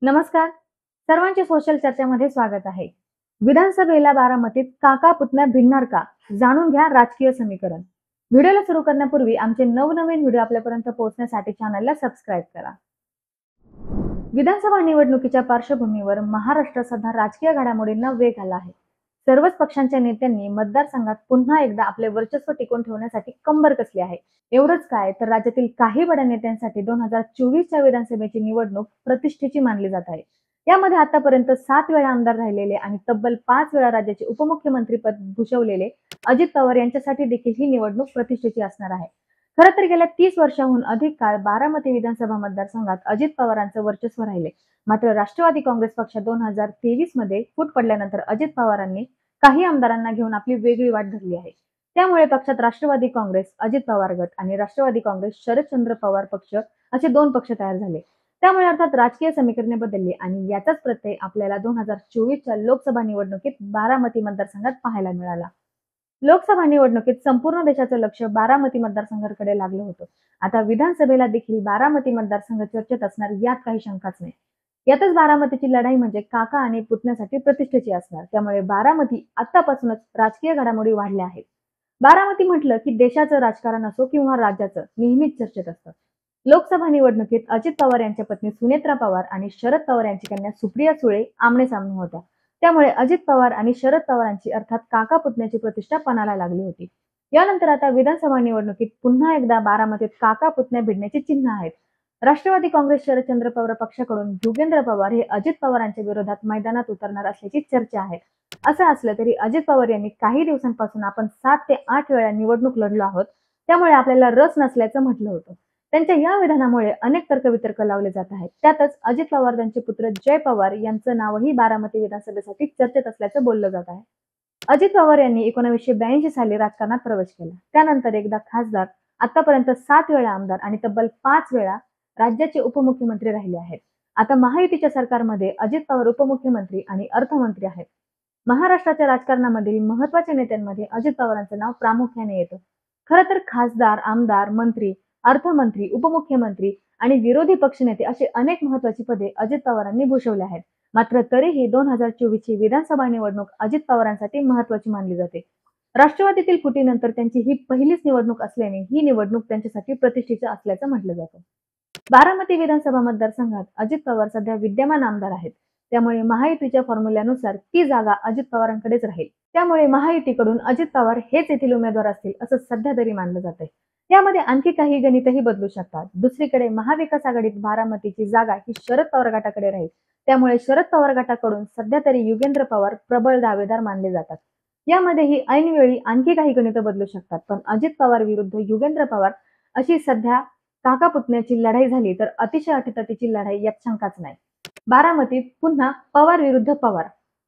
नमस्कार. सर्वांचे सोशल चर्चेमध्ये स्वागत आहे. विधानसभेला बारामतीत काका पुतण्या भिडणार का? जाणून घ्या राजकीय समीकरण. व्हिडिओला सुरू करण्यापूर्वी आमचे नवनवीन व्हिडिओ आपल्यापर्यंत पोहोचण्यासाठी चॅनलला सबस्क्राईब करा. विधानसभा निवडणुकीच्या पार्श्वभूमीवर महाराष्ट्रात सध्या राजकीय घडामोडींना वेग आला आहे. सर्वच पक्षांच्या नेत्यांनी मतदारसंघात पुन्हा एकदा आपले वर्चस्व टिकवून ठेवण्यासाठी कंबर कसली आहे. एवढंच काय तर राज्यातील काही बड्या नेत्यांसाठी 2024च्या विधानसभेची निवडणूक प्रतिष्ठेची मानली जात आहे. यामध्ये आतापर्यंत 7 वेळा आमदार राहिलेले आणि तब्बल 5 वेळा राज्याचे उपमुख्यमंत्रीपद भूषवलेले अजित पवार यांच्यासाठी देखील ही निवडणूक प्रतिष्ठेची असणार आहे. खरं तर गेल्या 30 वर्षांहून अधिक काळ बारामती विधानसभा मतदारसंघात अजित पवारांचं वर्चस्व राहिले. मात्र राष्ट्रवादी काँग्रेस पक्ष 2023 मध्ये फूट पडल्यानंतर अजित पवारांनी काही आमदारांना घेऊन आपली वेगळी वाट धरली आहे. त्यामुळे पक्षात राष्ट्रवादी काँग्रेस अजित पवार गट आणि राष्ट्रवादी काँग्रेस शरदचंद्र पवार पक्ष असे 2 पक्ष तयार झाले. त्यामुळे अर्थात राजकीय समीकरणे बदलली आणि याचाच प्रत्यय आपल्याला 2024च्या लोकसभा निवडणुकीत बारामती मतदारसंघात पाहायला मिळाला. लोकसभा निवडणुकीत संपूर्ण देशाचं लक्ष बारामती मतदारसंघाकडे लागलं होतं. आता विधानसभेला देखील बारामती मतदारसंघ चर्चेत असणार यात काही शंकाच नाही. यातच बारामतीची लढाई म्हणजे काका आणि पुतण्यासाठी प्रतिष्ठेची असणार. त्यामुळे बारामती आतापासूनच राजकीय घडामोडी वाढल्या आहेत. बारामती म्हटलं की देशाचं राजकारण असो किंवा राज्याचं नेहमीच चर्चेत असतं. लोकसभा निवडणुकीत अजित पवार यांच्या पत्नी सुनेत्रा पवार आणि शरद पवार यांची कन्या सुप्रिया सुळे आमने सामने होत्या. त्यामुळे अजित पवार आणि शरद पवारांची अर्थात काका पुतण्याची प्रतिष्ठा पणाला लागली होती. यानंतर आता विधानसभा निवडणुकीत पुन्हा एकदा बारामतीत काका पुतण्या भिडण्याची चिन्ह आहेत. राष्ट्रवादी काँग्रेस शरदचंद्र पवार पक्षाकडून युगेंद्र पवार हे अजित पवारांच्या विरोधात मैदानात उतरणार असल्याची चर्चा आहे. असं असलं तरी अजित पवार यांनी काही दिवसांपासून आपण 7 ते 8 वेळा निवडणूक लढलो आहोत, त्यामुळे आपल्याला रस नसल्याचं म्हटलं होतं. त्यांच्या या विधानामुळे अनेक तर्कवितर्क लावले जात आहेत. त्यातच अजित पवार त्यांचे पुत्र जय पवार यांचं नावही बारामती विधानसभेसाठी चर्चेत असल्याचं बोललं जात आहे. अजित पवार यांनी 1982 साली राजकारणात प्रवेश केला. त्यानंतर एकदा खासदार, आतापर्यंत 7 वेळा आमदार आणि तब्बल 5 वेळा राज्याचे उपमुख्यमंत्री राहिले आहेत. आता महायुतीच्या सरकारमध्ये अजित पवार उपमुख्यमंत्री आणि अर्थमंत्री आहेत. महाराष्ट्राच्या राजकारणामधील महत्त्वाच्या नेत्यांमध्ये अजित पवारांचं नाव प्रामुख्याने येतं. खरं तर खासदार, आमदार, मंत्री, अर्थमंत्री, उपमुख्यमंत्री आणि विरोधी पक्षनेते अशी अनेक महत्त्वाची पदे अजित पवारांनी भूषवली आहेत. मात्र तरीही 2024ची विधानसभा निवडणूक अजित पवारांसाठी महत्त्वाची मानली जाते. राष्ट्रवादीतील फुटीनंतर त्यांची ही पहिलीच निवडणूक असल्याने ही निवडणूक त्यांच्यासाठी प्रतिष्ठेची असल्याचं म्हटलं जातं. बारामती विधानसभा मतदारसंघात अजित पवार सध्या विद्यमान आमदार आहेत. त्यामुळे महायुतीच्या फॉर्म्युल्यानुसार ती जागा अजित पवारांकडेच राहील. त्यामुळे महायुतीकडून अजित पवार हेच येथील उमेदवार असतील असं सध्या तरी मानलं जातंय. यामध्ये आणखी काही गणितही बदलू शकतात. दुसरीकडे महाविकास आघाडीत बारामतीची जागा ही शरद पवार गटाकडे राहील. त्यामुळे शरद पवार गटाकडून सध्या तरी युगेंद्र पवार प्रबळ दावेदार मानले जातात. यामध्येही ऐनवेळी आणखी काही गणितं बदलू शकतात. पण अजित पवार विरुद्ध युगेंद्र पवार अशी सध्या काका पुतण्याची लढाई झाली तर अतिशय अटीतटीची लढाई यात शंकाच नाही. बारामतीत पुन्हा पवार विरुद्ध पवार.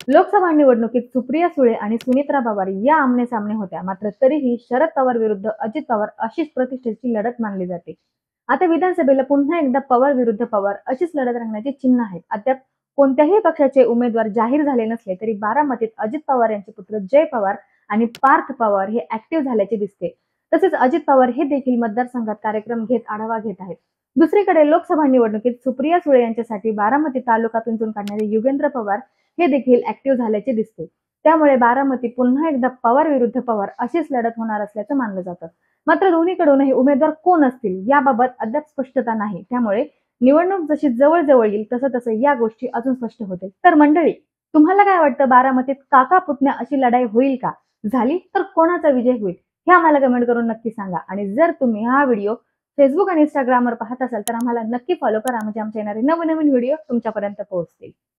लोकसभा निवडणुकीत सुप्रिया सुळे आणि सुनेत्रा पवार या आमने सामने होत्या. मात्र तरीही शरद पवार विरुद्ध अजित पवार अशीच प्रतिष्ठेची लढत मानली जाते. आता विधानसभेला पुन्हा एकदा पवार विरुद्ध पवार अशीच लढत रंगण्याची चिन्ह आहेत. अद्याप कोणत्याही पक्षाचे उमेदवार जाहीर झाले नसले तरी बारामतीत अजित पवार यांचे पुत्र जय पवार आणि पार्थ पवार हे ऍक्टिव्ह झाल्याचे दिसते. तसेच अजित पवार हे देखील मतदारसंघात कार्यक्रम घेत आढावा घेत आहेत. दुसरीकडे लोकसभा निवडणुकीत सुप्रिया सुळे यांच्यासाठी बारामती तालुका पिंजून काढणारे युगेंद्र पवार हे देखील ऍक्टिव्ह झाल्याचे दिसते. त्यामुळे बारामती पुन्हा एकदा पवार विरुद्ध पवार अशीच लढत होणार असल्याचं मानलं जातं. मात्र दोन्हीकडूनही उमेदवार कोण असतील याबाबत अद्याप स्पष्टता नाही. त्यामुळे निवडणूक जशी जवळ जवळ येईल तसं या गोष्टी अजून स्पष्ट होतील. तर मंडळी, तुम्हाला काय वाटतं, बारामतीत काका पुतण्या अशी लढाई होईल का? झाली तर कोणाचा विजय होईल हे आम्हाला कमेंट करून नक्की सांगा. आणि जर तुम्ही हा व्हिडिओ फेसबुक आणि इंस्टाग्रामवर पाहत असाल तर आम्हाला नक्की फॉलो करा, म्हणजे आमचे येणारे नवनवीन व्हिडिओ तुमच्यापर्यंत पोहोचतील.